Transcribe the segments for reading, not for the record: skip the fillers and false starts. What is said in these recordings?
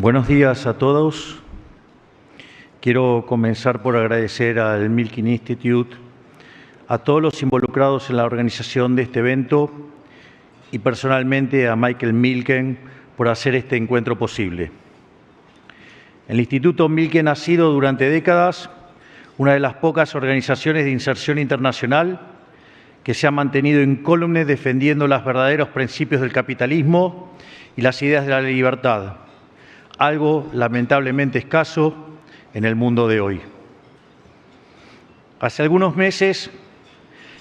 Buenos días a todos. Quiero comenzar por agradecer al Milken Institute, a todos los involucrados en la organización de este evento y personalmente a Michael Milken por hacer este encuentro posible. El Instituto Milken ha sido durante décadas una de las pocas organizaciones de inserción internacional que se ha mantenido incólume defendiendo los verdaderos principios del capitalismo y las ideas de la libertad, algo lamentablemente escaso en el mundo de hoy. Hace algunos meses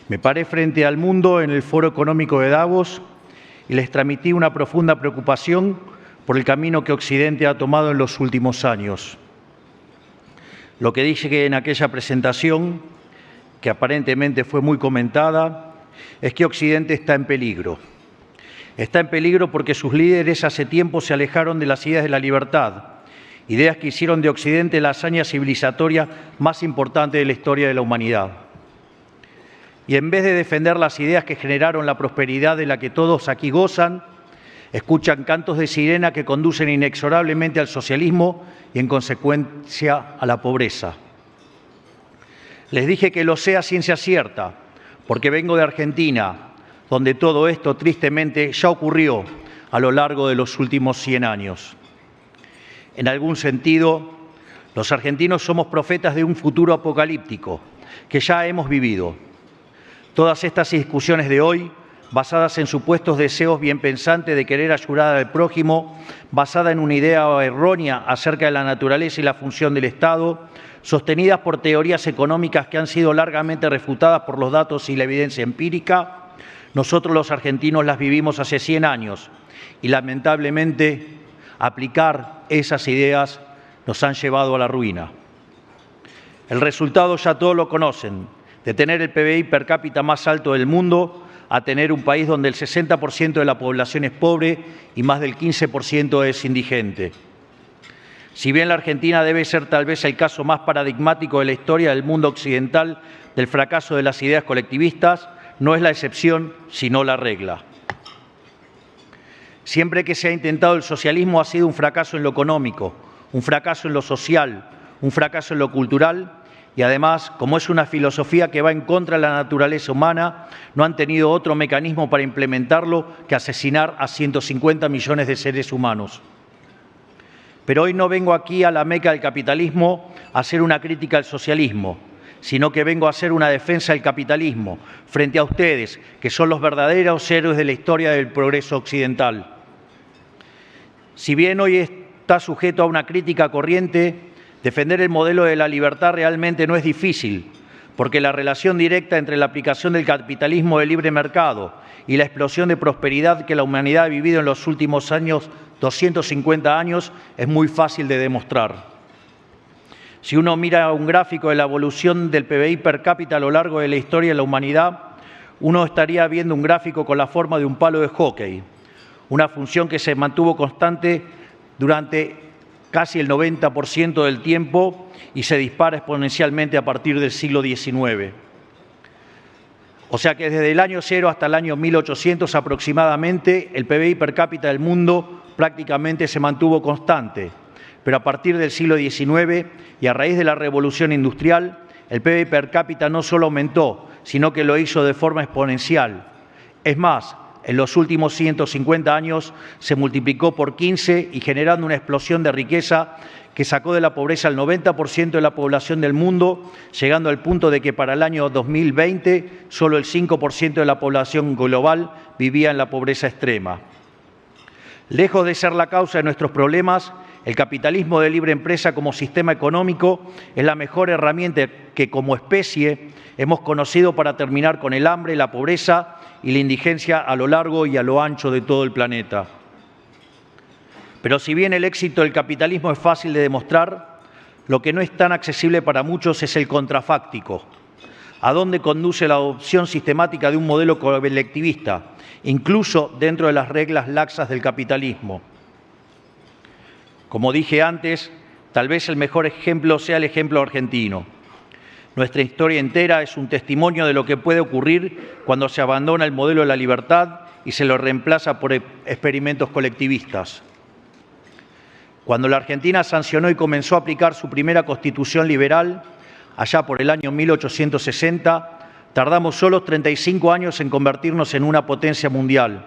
me paré frente al mundo en el Foro Económico de Davos y les transmití una profunda preocupación por el camino que Occidente ha tomado en los últimos años. Lo que dije en aquella presentación, que aparentemente fue muy comentada, es que Occidente está en peligro. Está en peligro porque sus líderes hace tiempo se alejaron de las ideas de la libertad, ideas que hicieron de Occidente la hazaña civilizatoria más importante de la historia de la humanidad. Y en vez de defender las ideas que generaron la prosperidad de la que todos aquí gozan, escuchan cantos de sirena que conducen inexorablemente al socialismo y, en consecuencia, a la pobreza. Les dije que lo sé a ciencia cierta, porque vengo de Argentina, donde todo esto, tristemente, ya ocurrió a lo largo de los últimos 100 años. En algún sentido, los argentinos somos profetas de un futuro apocalíptico que ya hemos vivido. Todas estas discusiones de hoy, basadas en supuestos deseos bien pensantes de querer ayudar al prójimo, basada en una idea errónea acerca de la naturaleza y la función del Estado, sostenidas por teorías económicas que han sido largamente refutadas por los datos y la evidencia empírica, nosotros los argentinos las vivimos hace 100 años y lamentablemente aplicar esas ideas nos han llevado a la ruina. El resultado ya todos lo conocen, de tener el PBI per cápita más alto del mundo a tener un país donde el 60% de la población es pobre y más del 15% es indigente. Si bien la Argentina debe ser tal vez el caso más paradigmático de la historia del mundo occidental del fracaso de las ideas colectivistas, no es la excepción, sino la regla. Siempre que se ha intentado el socialismo ha sido un fracaso en lo económico, un fracaso en lo social, un fracaso en lo cultural y además, como es una filosofía que va en contra de la naturaleza humana, no han tenido otro mecanismo para implementarlo que asesinar a 150 millones de seres humanos. Pero hoy no vengo aquí a la meca del capitalismo a hacer una crítica al socialismo, sino que vengo a hacer una defensa del capitalismo frente a ustedes, que son los verdaderos héroes de la historia del progreso occidental. Si bien hoy está sujeto a una crítica corriente, defender el modelo de la libertad realmente no es difícil, porque la relación directa entre la aplicación del capitalismo de libre mercado y la explosión de prosperidad que la humanidad ha vivido en los últimos 250 años, es muy fácil de demostrar. Si uno mira un gráfico de la evolución del PBI per cápita a lo largo de la historia de la humanidad, uno estaría viendo un gráfico con la forma de un palo de hockey, una función que se mantuvo constante durante casi el 90% del tiempo y se dispara exponencialmente a partir del siglo XIX. O sea que desde el año 0 hasta el año 1800 aproximadamente, el PBI per cápita del mundo prácticamente se mantuvo constante. Pero a partir del siglo XIX y a raíz de la revolución industrial, el PBI per cápita no solo aumentó, sino que lo hizo de forma exponencial. Es más, en los últimos 150 años se multiplicó por 15 y generando una explosión de riqueza que sacó de la pobreza al 90% de la población del mundo, llegando al punto de que para el año 2020 solo el 5% de la población global vivía en la pobreza extrema. Lejos de ser la causa de nuestros problemas, el capitalismo de libre empresa como sistema económico es la mejor herramienta que como especie hemos conocido para terminar con el hambre, la pobreza y la indigencia a lo largo y a lo ancho de todo el planeta. Pero si bien el éxito del capitalismo es fácil de demostrar, lo que no es tan accesible para muchos es el contrafáctico. ¿A dónde conduce la adopción sistemática de un modelo colectivista, incluso dentro de las reglas laxas del capitalismo? Como dije antes, tal vez el mejor ejemplo sea el ejemplo argentino. Nuestra historia entera es un testimonio de lo que puede ocurrir cuando se abandona el modelo de la libertad y se lo reemplaza por experimentos colectivistas. Cuando la Argentina sancionó y comenzó a aplicar su primera constitución liberal, allá por el año 1860, tardamos solo 35 años en convertirnos en una potencia mundial.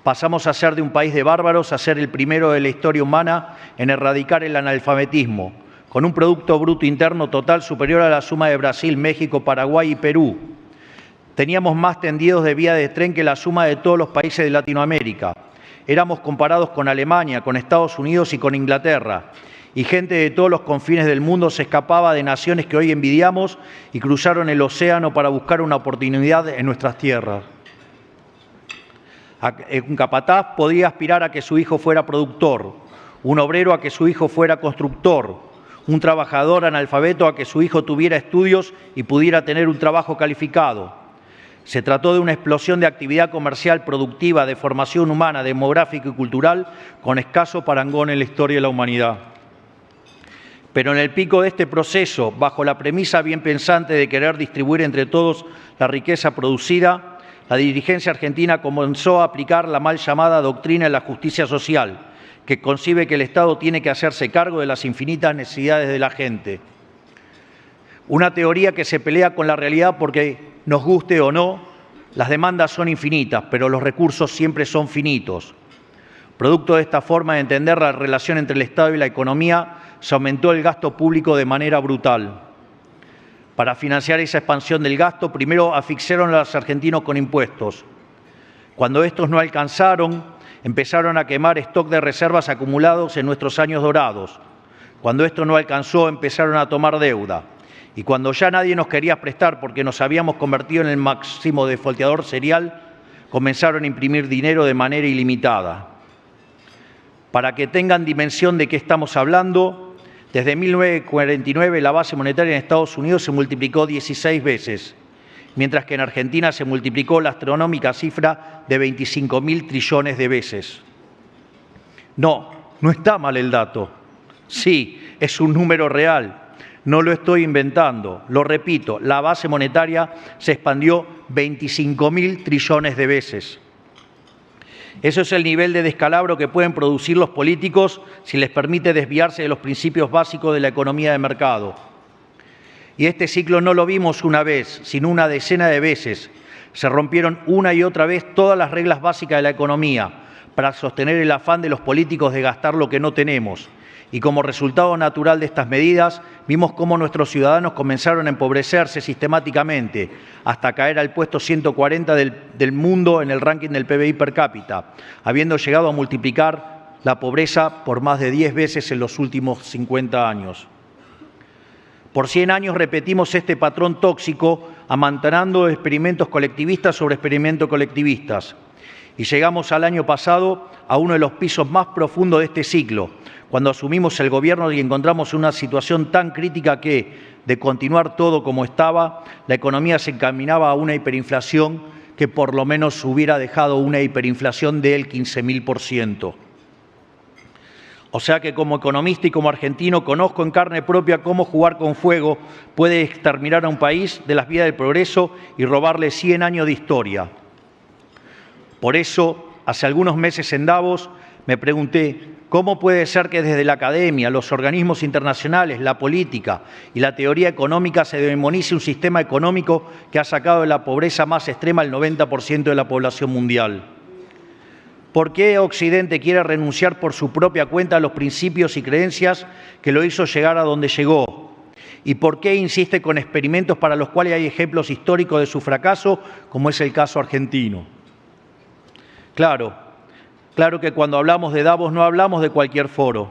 Pasamos a ser de un país de bárbaros a ser el primero de la historia humana en erradicar el analfabetismo, con un Producto Bruto Interno total superior a la suma de Brasil, México, Paraguay y Perú. Teníamos más tendidos de vía de tren que la suma de todos los países de Latinoamérica. Éramos comparados con Alemania, con Estados Unidos y con Inglaterra. Y gente de todos los confines del mundo se escapaba de naciones que hoy envidiamos y cruzaron el océano para buscar una oportunidad en nuestras tierras. Un capataz podía aspirar a que su hijo fuera productor, un obrero a que su hijo fuera constructor, un trabajador analfabeto a que su hijo tuviera estudios y pudiera tener un trabajo calificado. Se trató de una explosión de actividad comercial productiva, de formación humana, demográfica y cultural, con escaso parangón en la historia de la humanidad. Pero en el pico de este proceso, bajo la premisa bien pensante de querer distribuir entre todos la riqueza producida, la dirigencia argentina comenzó a aplicar la mal llamada doctrina de la justicia social, que concibe que el Estado tiene que hacerse cargo de las infinitas necesidades de la gente. Una teoría que se pelea con la realidad porque, nos guste o no, las demandas son infinitas, pero los recursos siempre son finitos. Producto de esta forma de entender la relación entre el Estado y la economía, se aumentó el gasto público de manera brutal. Para financiar esa expansión del gasto, primero asfixiaron a los argentinos con impuestos. Cuando estos no alcanzaron, empezaron a quemar stock de reservas acumulados en nuestros años dorados. Cuando esto no alcanzó, empezaron a tomar deuda. Y cuando ya nadie nos quería prestar porque nos habíamos convertido en el máximo defolteador serial, comenzaron a imprimir dinero de manera ilimitada. Para que tengan dimensión de qué estamos hablando, desde 1949 la base monetaria en Estados Unidos se multiplicó 16 veces, mientras que en Argentina se multiplicó la astronómica cifra de 25.000 trillones de veces. No está mal el dato. Sí, es un número real. No lo estoy inventando. Lo repito, la base monetaria se expandió 25.000 trillones de veces. Eso es el nivel de descalabro que pueden producir los políticos si les permite desviarse de los principios básicos de la economía de mercado. Y este ciclo no lo vimos una vez, sino una decena de veces. Se rompieron una y otra vez todas las reglas básicas de la economía para sostener el afán de los políticos de gastar lo que no tenemos. Y como resultado natural de estas medidas, vimos cómo nuestros ciudadanos comenzaron a empobrecerse sistemáticamente, hasta caer al puesto 140 del mundo en el ranking del PBI per cápita, habiendo llegado a multiplicar la pobreza por más de 10 veces en los últimos 50 años. Por 100 años repetimos este patrón tóxico, amantanando experimentos colectivistas sobre experimentos colectivistas. Y llegamos al año pasado a uno de los pisos más profundos de este ciclo, cuando asumimos el gobierno y encontramos una situación tan crítica que, de continuar todo como estaba, la economía se encaminaba a una hiperinflación que por lo menos hubiera dejado una hiperinflación del 15.000%. O sea que como economista y como argentino conozco en carne propia cómo jugar con fuego puede exterminar a un país de las vías del progreso y robarle 100 años de historia. Por eso, hace algunos meses en Davos, me pregunté, ¿cómo puede ser que desde la academia, los organismos internacionales, la política y la teoría económica se demonice un sistema económico que ha sacado de la pobreza más extrema al 90% de la población mundial? ¿Por qué Occidente quiere renunciar por su propia cuenta a los principios y creencias que lo hizo llegar a donde llegó? ¿Y por qué insiste con experimentos para los cuales hay ejemplos históricos de su fracaso, como es el caso argentino? Claro que cuando hablamos de Davos no hablamos de cualquier foro.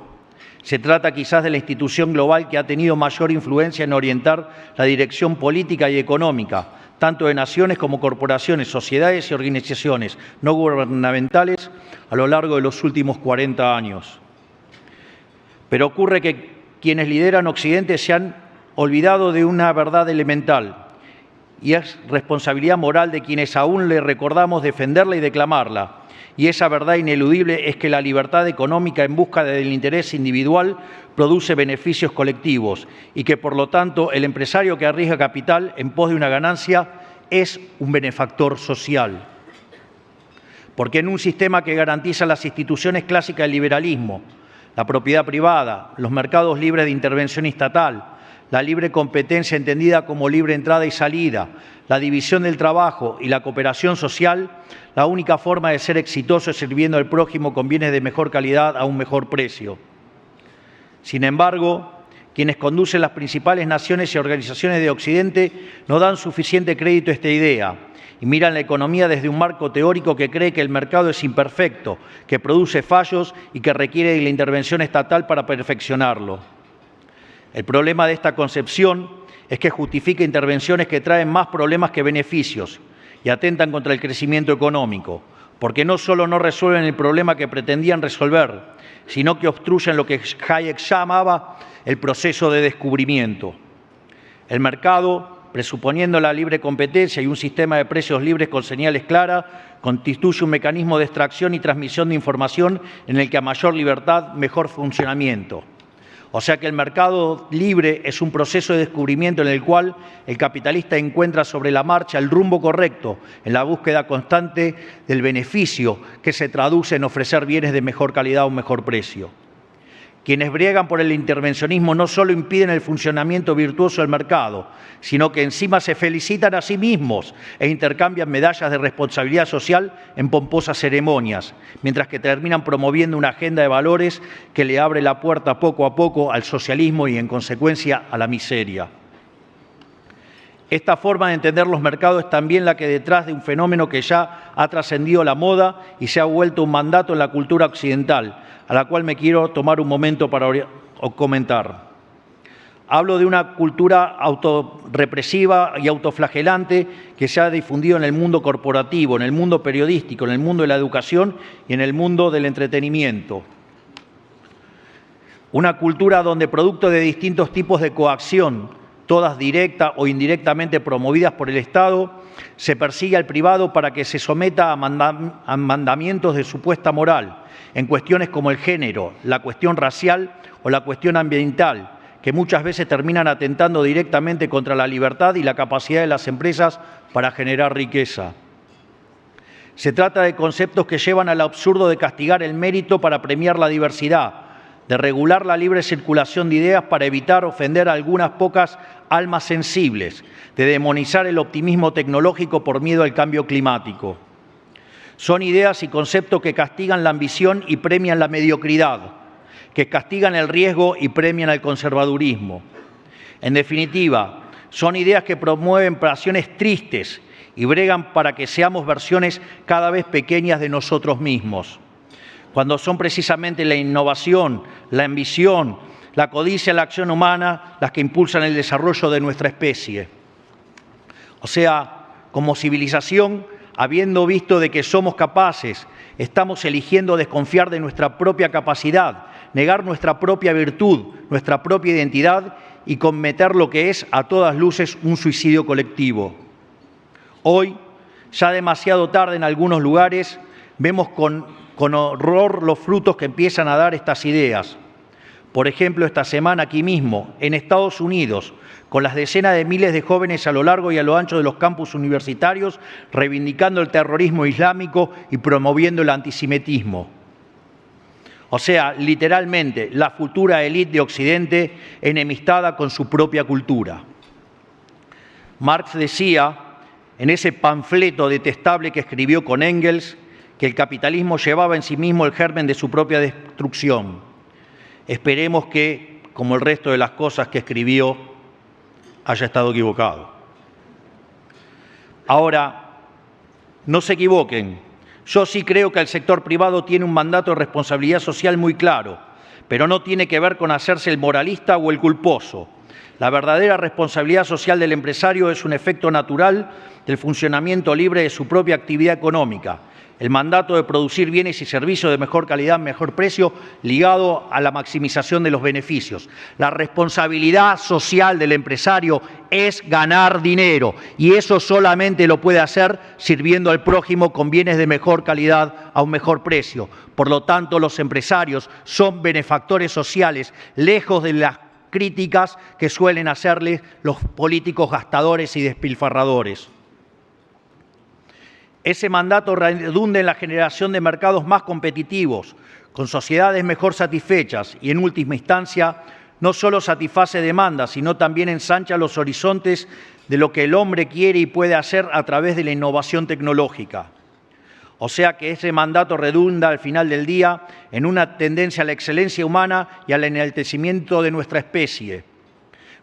Se trata quizás de la institución global que ha tenido mayor influencia en orientar la dirección política y económica, tanto de naciones como corporaciones, sociedades y organizaciones no gubernamentales a lo largo de los últimos 40 años. Pero ocurre que quienes lideran Occidente se han olvidado de una verdad elemental, y es responsabilidad moral de quienes aún le recordamos defenderla y declamarla. Y esa verdad ineludible es que la libertad económica en busca del interés individual produce beneficios colectivos y que, por lo tanto, el empresario que arriesga capital en pos de una ganancia es un benefactor social. Porque en un sistema que garantiza las instituciones clásicas del liberalismo, la propiedad privada, los mercados libres de intervención estatal, la libre competencia entendida como libre entrada y salida, la división del trabajo y la cooperación social, la única forma de ser exitoso es sirviendo al prójimo con bienes de mejor calidad a un mejor precio. Sin embargo, quienes conducen las principales naciones y organizaciones de Occidente no dan suficiente crédito a esta idea y miran la economía desde un marco teórico que cree que el mercado es imperfecto, que produce fallos y que requiere de la intervención estatal para perfeccionarlo. El problema de esta concepción es que justifica intervenciones que traen más problemas que beneficios y atentan contra el crecimiento económico, porque no solo no resuelven el problema que pretendían resolver, sino que obstruyen lo que Hayek llamaba el proceso de descubrimiento. El mercado, presuponiendo la libre competencia y un sistema de precios libres con señales claras, constituye un mecanismo de extracción y transmisión de información en el que a mayor libertad, mejor funcionamiento. O sea que el mercado libre es un proceso de descubrimiento en el cual el capitalista encuentra sobre la marcha el rumbo correcto en la búsqueda constante del beneficio que se traduce en ofrecer bienes de mejor calidad a un mejor precio. Quienes briegan por el intervencionismo no solo impiden el funcionamiento virtuoso del mercado, sino que encima se felicitan a sí mismos e intercambian medallas de responsabilidad social en pomposas ceremonias, mientras que terminan promoviendo una agenda de valores que le abre la puerta poco a poco al socialismo y, en consecuencia, a la miseria. Esta forma de entender los mercados es también la que detrás de un fenómeno que ya ha trascendido la moda y se ha vuelto un mandato en la cultura occidental, a la cual me quiero tomar un momento para comentar. Hablo de una cultura autorrepresiva y autoflagelante que se ha difundido en el mundo corporativo, en el mundo periodístico, en el mundo de la educación y en el mundo del entretenimiento. Una cultura donde, producto de distintos tipos de coacción, todas directa o indirectamente promovidas por el Estado, se persigue al privado para que se someta a mandamientos de supuesta moral, en cuestiones como el género, la cuestión racial o la cuestión ambiental, que muchas veces terminan atentando directamente contra la libertad y la capacidad de las empresas para generar riqueza. Se trata de conceptos que llevan al absurdo de castigar el mérito para premiar la diversidad, de regular la libre circulación de ideas para evitar ofender a algunas pocas almas sensibles, de demonizar el optimismo tecnológico por miedo al cambio climático. Son ideas y conceptos que castigan la ambición y premian la mediocridad, que castigan el riesgo y premian el conservadurismo. En definitiva, son ideas que promueven pasiones tristes y bregan para que seamos versiones cada vez pequeñas de nosotros mismos, cuando son precisamente la innovación, la ambición, la codicia y la acción humana las que impulsan el desarrollo de nuestra especie. O sea, como civilización, habiendo visto de que somos capaces, estamos eligiendo desconfiar de nuestra propia capacidad, negar nuestra propia virtud, nuestra propia identidad y cometer lo que es, a todas luces, un suicidio colectivo. Hoy, ya demasiado tarde en algunos lugares, vemos con horror los frutos que empiezan a dar estas ideas. Por ejemplo, esta semana aquí mismo, en Estados Unidos, con las decenas de miles de jóvenes a lo largo y a lo ancho de los campus universitarios, reivindicando el terrorismo islámico y promoviendo el antisemitismo. O sea, literalmente, la futura élite de Occidente enemistada con su propia cultura. Marx decía, en ese panfleto detestable que escribió con Engels, que el capitalismo llevaba en sí mismo el germen de su propia destrucción. Esperemos que, como el resto de las cosas que escribió, haya estado equivocado. Ahora, no se equivoquen. Yo sí creo que el sector privado tiene un mandato de responsabilidad social muy claro, pero no tiene que ver con hacerse el moralista o el culposo. La verdadera responsabilidad social del empresario es un efecto natural del funcionamiento libre de su propia actividad económica. El mandato de producir bienes y servicios de mejor calidad, mejor precio, ligado a la maximización de los beneficios. La responsabilidad social del empresario es ganar dinero y eso solamente lo puede hacer sirviendo al prójimo con bienes de mejor calidad a un mejor precio. Por lo tanto, los empresarios son benefactores sociales, lejos de las críticas que suelen hacerles los políticos gastadores y despilfarradores. Ese mandato redunda en la generación de mercados más competitivos, Con sociedades mejor satisfechas y, en última instancia, no solo satisface demandas, sino también ensancha los horizontes de lo que el hombre quiere y puede hacer a través de la innovación tecnológica. O sea que ese mandato redunda al final del día en una tendencia a la excelencia humana y al enaltecimiento de nuestra especie.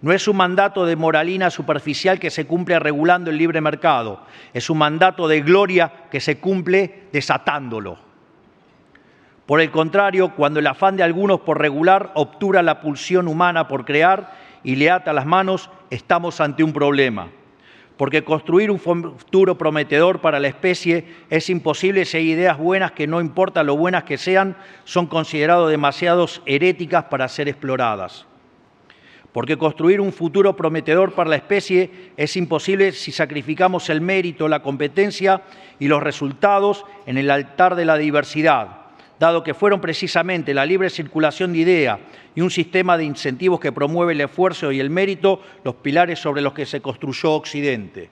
No es un mandato de moralina superficial que se cumple regulando el libre mercado, es un mandato de gloria que se cumple desatándolo. Por el contrario, cuando el afán de algunos por regular obtura la pulsión humana por crear y le ata las manos, estamos ante un problema. Porque construir un futuro prometedor para la especie es imposible si hay ideas buenas que, no importa lo buenas que sean, son consideradas demasiado heréticas para ser exploradas. Porque construir un futuro prometedor para la especie es imposible si sacrificamos el mérito, la competencia y los resultados en el altar de la diversidad, dado que fueron precisamente la libre circulación de ideas y un sistema de incentivos que promueve el esfuerzo y el mérito los pilares sobre los que se construyó Occidente.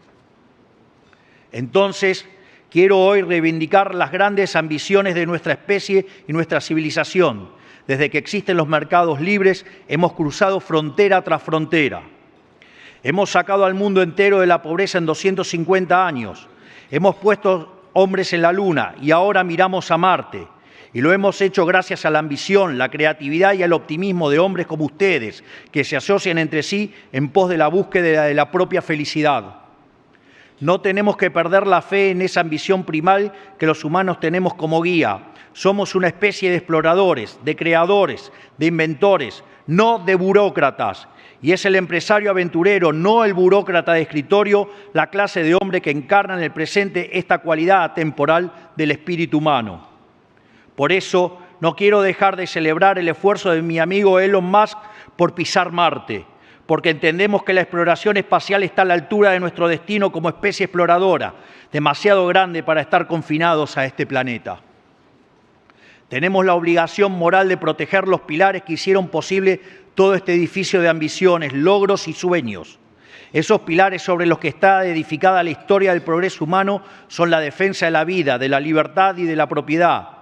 Entonces, quiero hoy reivindicar las grandes ambiciones de nuestra especie y nuestra civilización. Desde que existen los mercados libres, hemos cruzado frontera tras frontera. Hemos sacado al mundo entero de la pobreza en 250 años. Hemos puesto hombres en la Luna y ahora miramos a Marte. Y lo hemos hecho gracias a la ambición, la creatividad y al optimismo de hombres como ustedes, que se asocian entre sí en pos de la búsqueda de la propia felicidad. No tenemos que perder la fe en esa ambición primal que los humanos tenemos como guía. Somos una especie de exploradores, de creadores, de inventores, no de burócratas. Y es el empresario aventurero, no el burócrata de escritorio, la clase de hombre que encarna en el presente esta cualidad atemporal del espíritu humano. Por eso, no quiero dejar de celebrar el esfuerzo de mi amigo Elon Musk por pisar Marte, porque entendemos que la exploración espacial está a la altura de nuestro destino como especie exploradora, demasiado grande para estar confinados a este planeta. Tenemos la obligación moral de proteger los pilares que hicieron posible todo este edificio de ambiciones, logros y sueños. Esos pilares sobre los que está edificada la historia del progreso humano son la defensa de la vida, de la libertad y de la propiedad.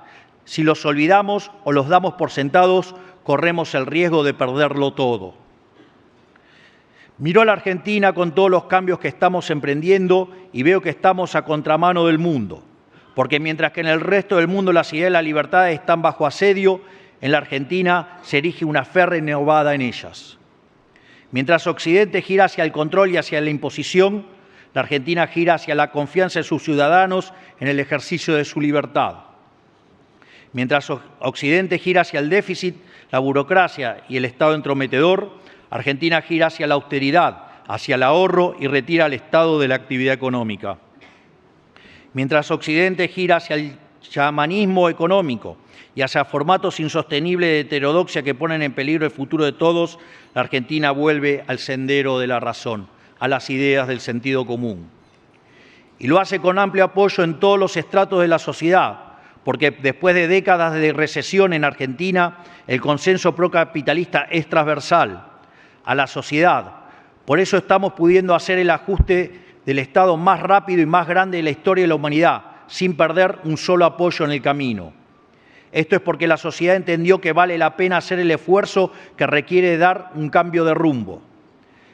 Si los olvidamos o los damos por sentados, corremos el riesgo de perderlo todo. Miro a la Argentina con todos los cambios que estamos emprendiendo y veo que estamos a contramano del mundo. Porque mientras que en el resto del mundo las ideas de la libertad están bajo asedio, en la Argentina se erige una fe renovada en ellas. Mientras Occidente gira hacia el control y hacia la imposición, la Argentina gira hacia la confianza de sus ciudadanos en el ejercicio de su libertad. Mientras Occidente gira hacia el déficit, la burocracia y el Estado entrometedor, Argentina gira hacia la austeridad, hacia el ahorro y retira al Estado de la actividad económica. Mientras Occidente gira hacia el chamanismo económico y hacia formatos insostenibles de heterodoxia que ponen en peligro el futuro de todos, la Argentina vuelve al sendero de la razón, a las ideas del sentido común. Y lo hace con amplio apoyo en todos los estratos de la sociedad, porque después de décadas de recesión en Argentina, el consenso procapitalista es transversal a la sociedad. Por eso estamos pudiendo hacer el ajuste del Estado más rápido y más grande de la historia de la humanidad, sin perder un solo apoyo en el camino. Esto es porque la sociedad entendió que vale la pena hacer el esfuerzo que requiere dar un cambio de rumbo.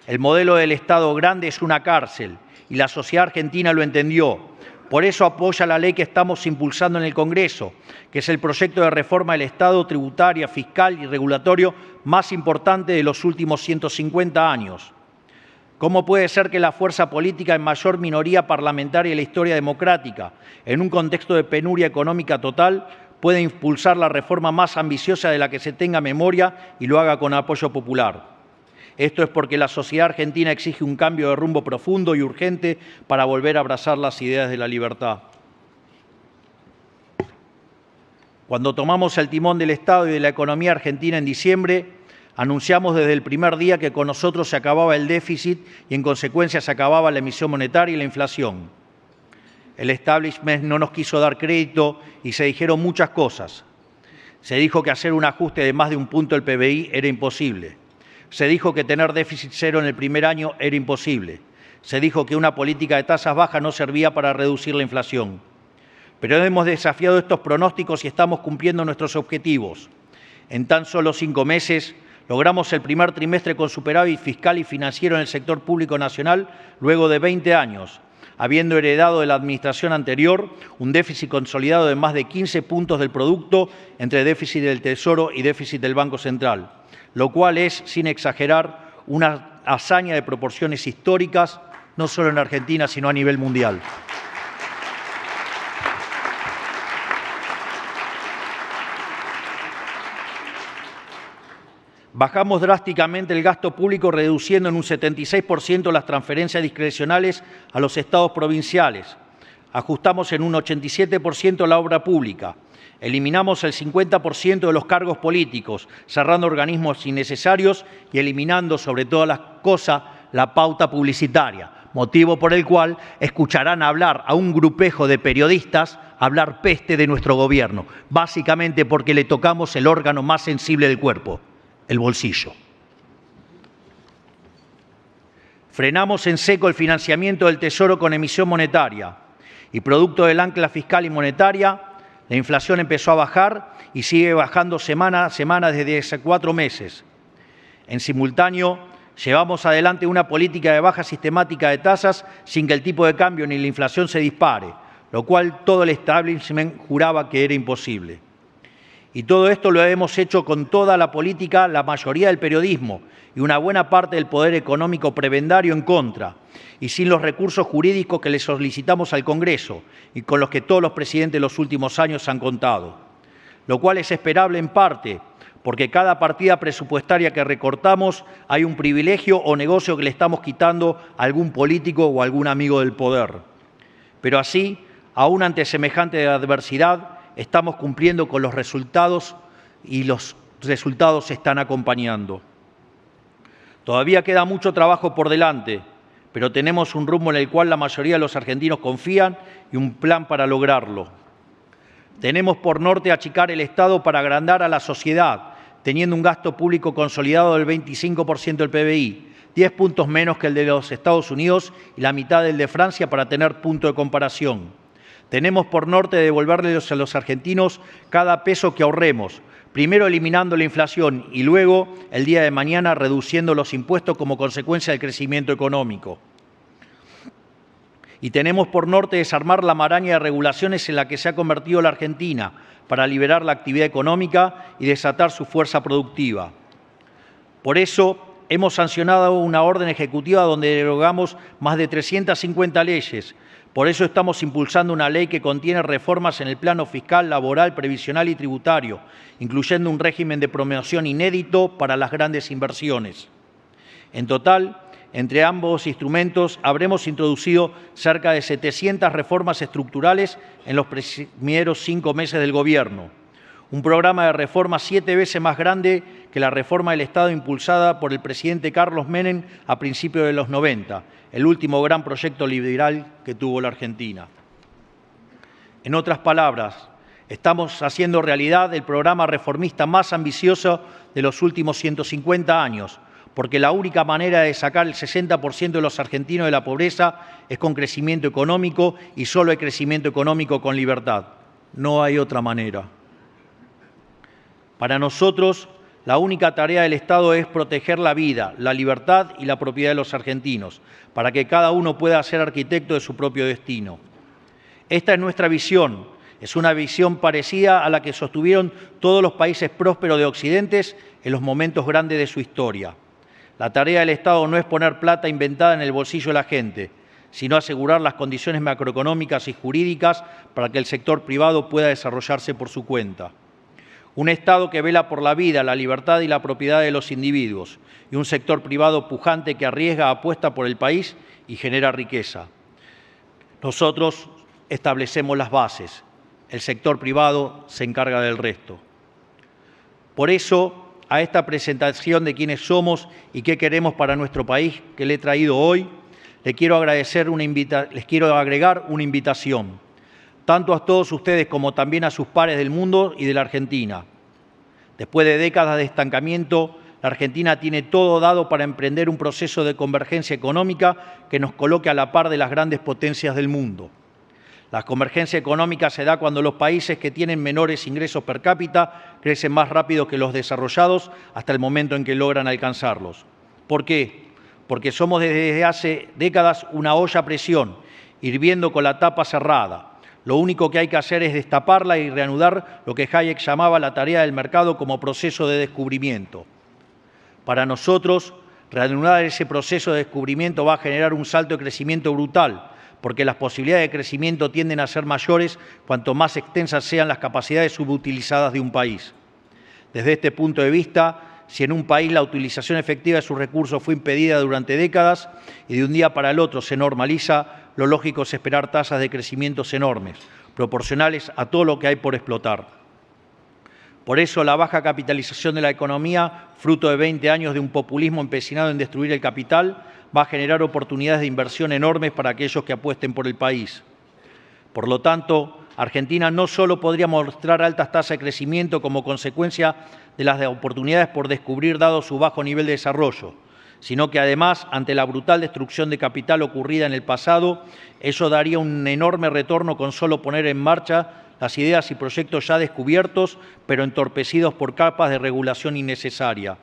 El modelo del Estado grande es una cárcel y la sociedad argentina lo entendió. Por eso apoya la ley que estamos impulsando en el Congreso, que es el proyecto de reforma del Estado tributaria, fiscal y regulatorio más importante de los últimos 150 años. ¿Cómo puede ser que la fuerza política en mayor minoría parlamentaria de la historia democrática, en un contexto de penuria económica total, pueda impulsar la reforma más ambiciosa de la que se tenga memoria y lo haga con apoyo popular? Esto es porque la sociedad argentina exige un cambio de rumbo profundo y urgente para volver a abrazar las ideas de la libertad. Cuando tomamos el timón del Estado y de la economía argentina en diciembre, anunciamos desde el primer día que con nosotros se acababa el déficit y en consecuencia se acababa la emisión monetaria y la inflación. El establishment no nos quiso dar crédito y se dijeron muchas cosas. Se dijo que hacer un ajuste de más de un punto del PBI era imposible. Se dijo que tener déficit cero en el primer año era imposible. Se dijo que una política de tasas bajas no servía para reducir la inflación. Pero hemos desafiado estos pronósticos y estamos cumpliendo nuestros objetivos. En tan solo 5 meses logramos el primer trimestre con superávit fiscal y financiero en el sector público nacional luego de 20 años, habiendo heredado de la administración anterior un déficit consolidado de más de 15 puntos del producto entre déficit del Tesoro y déficit del Banco Central, lo cual es, sin exagerar, una hazaña de proporciones históricas, no solo en Argentina, sino a nivel mundial. Bajamos drásticamente el gasto público, reduciendo en un 76% las transferencias discrecionales a los estados provinciales. Ajustamos en un 87% la obra pública. Eliminamos el 50% de los cargos políticos, cerrando organismos innecesarios y eliminando, sobre todas las cosas, la pauta publicitaria, motivo por el cual escucharán hablar a un grupejo de periodistas hablar peste de nuestro gobierno, básicamente porque le tocamos el órgano más sensible del cuerpo, el bolsillo. Frenamos en seco el financiamiento del Tesoro con emisión monetaria y producto del ancla fiscal y monetaria, la inflación empezó a bajar y sigue bajando semana a semana desde hace 4 meses. En simultáneo, llevamos adelante una política de baja sistemática de tasas sin que el tipo de cambio ni la inflación se dispare, lo cual todo el establishment juraba que era imposible. Y todo esto lo hemos hecho con toda la política, la mayoría del periodismo y una buena parte del poder económico prebendario en contra, y sin los recursos jurídicos que le solicitamos al Congreso y con los que todos los presidentes de los últimos años han contado. Lo cual es esperable en parte, porque cada partida presupuestaria que recortamos hay un privilegio o negocio que le estamos quitando a algún político o algún amigo del poder. Pero así, aún ante semejante adversidad, estamos cumpliendo con los resultados y los resultados se están acompañando. Todavía queda mucho trabajo por delante, pero tenemos un rumbo en el cual la mayoría de los argentinos confían y un plan para lograrlo. Tenemos por norte achicar el Estado para agrandar a la sociedad, teniendo un gasto público consolidado del 25% del PBI, 10 puntos menos que el de los Estados Unidos y la mitad del de Francia para tener punto de comparación. Tenemos por norte devolverles a los argentinos cada peso que ahorremos, primero eliminando la inflación y luego, el día de mañana, reduciendo los impuestos como consecuencia del crecimiento económico. Y tenemos por norte desarmar la maraña de regulaciones en la que se ha convertido la Argentina para liberar la actividad económica y desatar su fuerza productiva. Por eso, hemos sancionado una orden ejecutiva donde derogamos más de 350 leyes. Por eso estamos impulsando una ley que contiene reformas en el plano fiscal, laboral, previsional y tributario, incluyendo un régimen de promoción inédito para las grandes inversiones. En total, entre ambos instrumentos habremos introducido cerca de 700 reformas estructurales en los primeros 5 meses del Gobierno. Un programa de reformas 7 veces más grande que la reforma del Estado impulsada por el presidente Carlos Menem a principios de los 90, el último gran proyecto liberal que tuvo la Argentina. En otras palabras, estamos haciendo realidad el programa reformista más ambicioso de los últimos 150 años, porque la única manera de sacar el 60% de los argentinos de la pobreza es con crecimiento económico y solo hay crecimiento económico con libertad. No hay otra manera. Para nosotros, la única tarea del Estado es proteger la vida, la libertad y la propiedad de los argentinos, para que cada uno pueda ser arquitecto de su propio destino. Esta es nuestra visión. Es una visión parecida a la que sostuvieron todos los países prósperos de Occidente en los momentos grandes de su historia. La tarea del Estado no es poner plata inventada en el bolsillo de la gente, sino asegurar las condiciones macroeconómicas y jurídicas para que el sector privado pueda desarrollarse por su cuenta. Un Estado que vela por la vida, la libertad y la propiedad de los individuos, y un sector privado pujante que arriesga, apuesta por el país y genera riqueza. Nosotros establecemos las bases, el sector privado se encarga del resto. Por eso, a esta presentación de quiénes somos y qué queremos para nuestro país que le he traído hoy, les quiero agregar una invitación, tanto a todos ustedes como también a sus pares del mundo y de la Argentina. Después de décadas de estancamiento, la Argentina tiene todo dado para emprender un proceso de convergencia económica que nos coloque a la par de las grandes potencias del mundo. La convergencia económica se da cuando los países que tienen menores ingresos per cápita crecen más rápido que los desarrollados hasta el momento en que logran alcanzarlos. ¿Por qué? Porque somos desde hace décadas una olla a presión, hirviendo con la tapa cerrada. Lo único que hay que hacer es destaparla y reanudar lo que Hayek llamaba la tarea del mercado como proceso de descubrimiento. Para nosotros, reanudar ese proceso de descubrimiento va a generar un salto de crecimiento brutal, porque las posibilidades de crecimiento tienden a ser mayores cuanto más extensas sean las capacidades subutilizadas de un país. Desde este punto de vista, si en un país la utilización efectiva de sus recursos fue impedida durante décadas y de un día para el otro se normaliza, lo lógico es esperar tasas de crecimiento enormes, proporcionales a todo lo que hay por explotar. Por eso, la baja capitalización de la economía, fruto de 20 años de un populismo empecinado en destruir el capital, va a generar oportunidades de inversión enormes para aquellos que apuesten por el país. Por lo tanto, Argentina no solo podría mostrar altas tasas de crecimiento como consecuencia de las oportunidades por descubrir dado su bajo nivel de desarrollo, sino que además, ante la brutal destrucción de capital ocurrida en el pasado, ello daría un enorme retorno con solo poner en marcha las ideas y proyectos ya descubiertos, pero entorpecidos por capas de regulación innecesaria.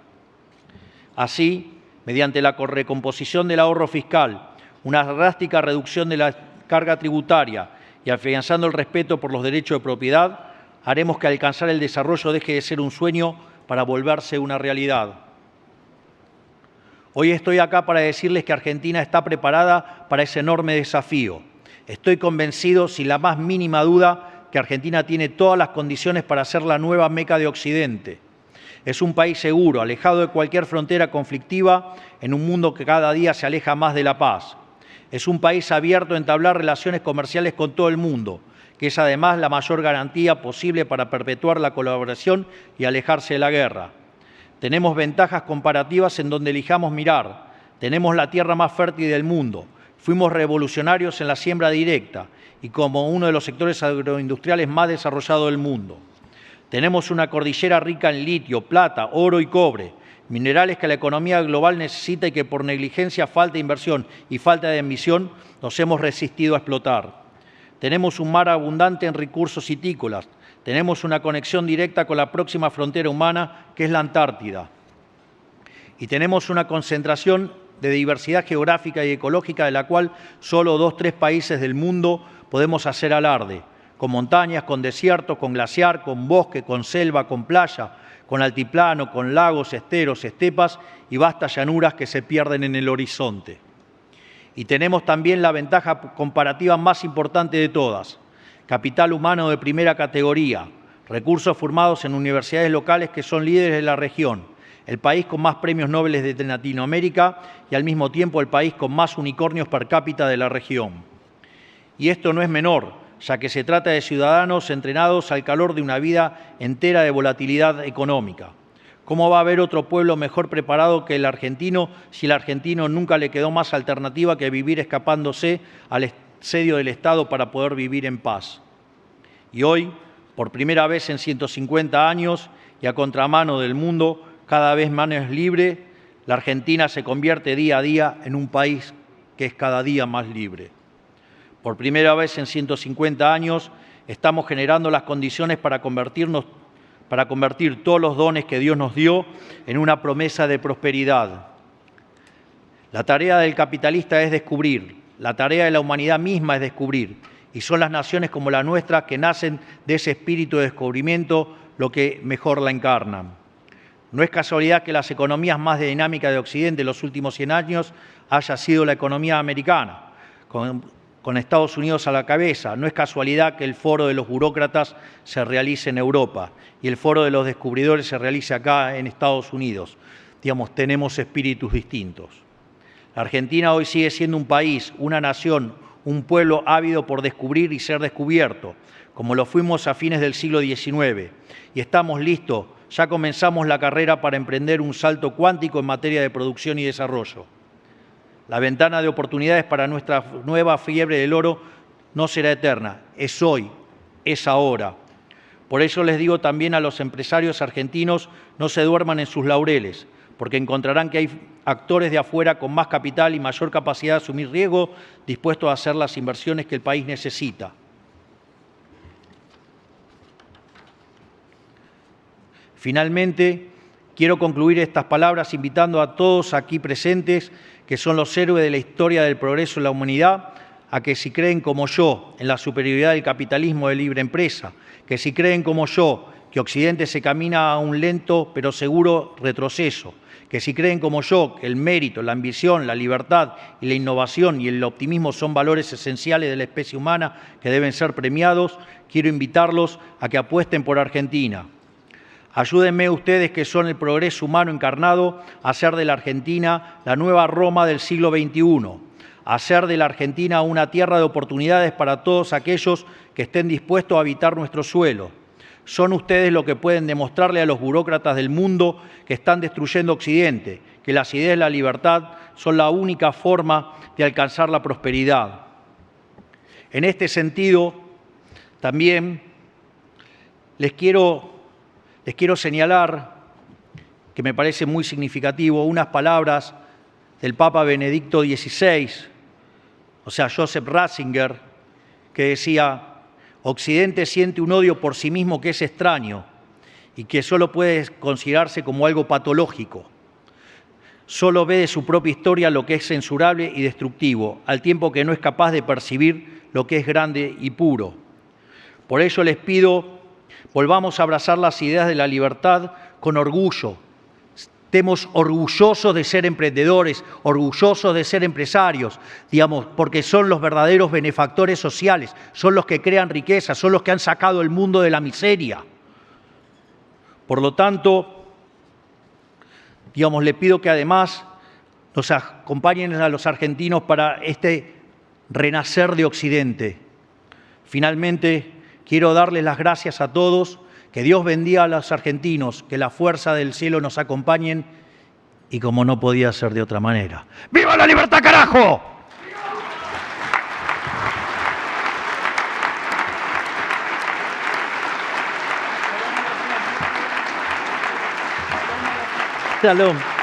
Así, mediante la recomposición del ahorro fiscal, una drástica reducción de la carga tributaria y afianzando el respeto por los derechos de propiedad, haremos que alcanzar el desarrollo deje de ser un sueño para volverse una realidad. Hoy estoy acá para decirles que Argentina está preparada para ese enorme desafío. Estoy convencido, sin la más mínima duda, que Argentina tiene todas las condiciones para ser la nueva Meca de Occidente. Es un país seguro, alejado de cualquier frontera conflictiva, en un mundo que cada día se aleja más de la paz. Es un país abierto a entablar relaciones comerciales con todo el mundo, que es además la mayor garantía posible para perpetuar la colaboración y alejarse de la guerra. Tenemos ventajas comparativas en donde elijamos mirar. Tenemos la tierra más fértil del mundo. Fuimos revolucionarios en la siembra directa y como uno de los sectores agroindustriales más desarrollados del mundo. Tenemos una cordillera rica en litio, plata, oro y cobre, minerales que la economía global necesita y que por negligencia, falta de inversión y falta de ambición nos hemos resistido a explotar. Tenemos un mar abundante en recursos vitícolas. Tenemos una conexión directa con la próxima frontera humana, que es la Antártida. Y tenemos una concentración de diversidad geográfica y ecológica de la cual solo 2 o 3 países del mundo podemos hacer alarde, con montañas, con desiertos, con glaciar, con bosque, con selva, con playa, con altiplano, con lagos, esteros, estepas y vastas llanuras que se pierden en el horizonte. Y tenemos también la ventaja comparativa más importante de todas: capital humano de primera categoría, recursos formados en universidades locales que son líderes de la región, el país con más premios Nobel de Latinoamérica y al mismo tiempo el país con más unicornios per cápita de la región. Y esto no es menor, ya que se trata de ciudadanos entrenados al calor de una vida entera de volatilidad económica. ¿Cómo va a haber otro pueblo mejor preparado que el argentino si el argentino nunca le quedó más alternativa que vivir escapándose al asedio del Estado para poder vivir en paz? Y hoy, por primera vez en 150 años y a contramano del mundo, cada vez más libre, la Argentina se convierte día a día en un país que es cada día más libre. Por primera vez en 150 años estamos generando las condiciones para convertir todos los dones que Dios nos dio en una promesa de prosperidad. La tarea del capitalista es descubrir, la tarea de la humanidad misma es descubrir, y son las naciones como la nuestra que nacen de ese espíritu de descubrimiento lo que mejor la encarnan. No es casualidad que las economías más dinámicas de Occidente en los últimos 100 años haya sido la economía americana, con Estados Unidos a la cabeza. No es casualidad que el foro de los burócratas se realice en Europa y el foro de los descubridores se realice acá en Estados Unidos. Digamos, tenemos espíritus distintos. La Argentina hoy sigue siendo un país, una nación, un pueblo ávido por descubrir y ser descubierto, como lo fuimos a fines del siglo XIX. Y estamos listos, ya comenzamos la carrera para emprender un salto cuántico en materia de producción y desarrollo. La ventana de oportunidades para nuestra nueva fiebre del oro no será eterna, es hoy, es ahora. Por eso les digo también a los empresarios argentinos, no se duerman en sus laureles, porque encontrarán que hay actores de afuera con más capital y mayor capacidad de asumir riesgo, dispuestos a hacer las inversiones que el país necesita. Finalmente, quiero concluir estas palabras invitando a todos aquí presentes, que son los héroes de la historia del progreso de la humanidad, a que si creen como yo en la superioridad del capitalismo de libre empresa, que si creen como yo que Occidente se camina a un lento pero seguro retroceso, que si creen como yo que el mérito, la ambición, la libertad y la innovación y el optimismo son valores esenciales de la especie humana que deben ser premiados, quiero invitarlos a que apuesten por Argentina. Ayúdenme ustedes, que son el progreso humano encarnado, a hacer de la Argentina la nueva Roma del siglo XXI, a hacer de la Argentina una tierra de oportunidades para todos aquellos que estén dispuestos a habitar nuestro suelo. Son ustedes los que pueden demostrarle a los burócratas del mundo que están destruyendo Occidente, que las ideas de la libertad son la única forma de alcanzar la prosperidad. En este sentido, también les quiero señalar, que me parece muy significativo, unas palabras del Papa Benedicto XVI, o sea, Joseph Ratzinger, que decía: Occidente siente un odio por sí mismo que es extraño y que solo puede considerarse como algo patológico. Solo ve de su propia historia lo que es censurable y destructivo, al tiempo que no es capaz de percibir lo que es grande y puro. Por ello les pido, volvamos a abrazar las ideas de la libertad con orgullo. Estemos orgullosos de ser emprendedores, orgullosos de ser empresarios, digamos, porque son los verdaderos benefactores sociales, son los que crean riqueza, son los que han sacado el mundo de la miseria. Por lo tanto, digamos, le pido que además nos acompañen a los argentinos para este renacer de Occidente. Finalmente, quiero darles las gracias a todos. Que Dios bendiga a los argentinos, que la fuerza del cielo nos acompañen y, como no podía ser de otra manera, ¡viva la libertad, carajo! Shalom.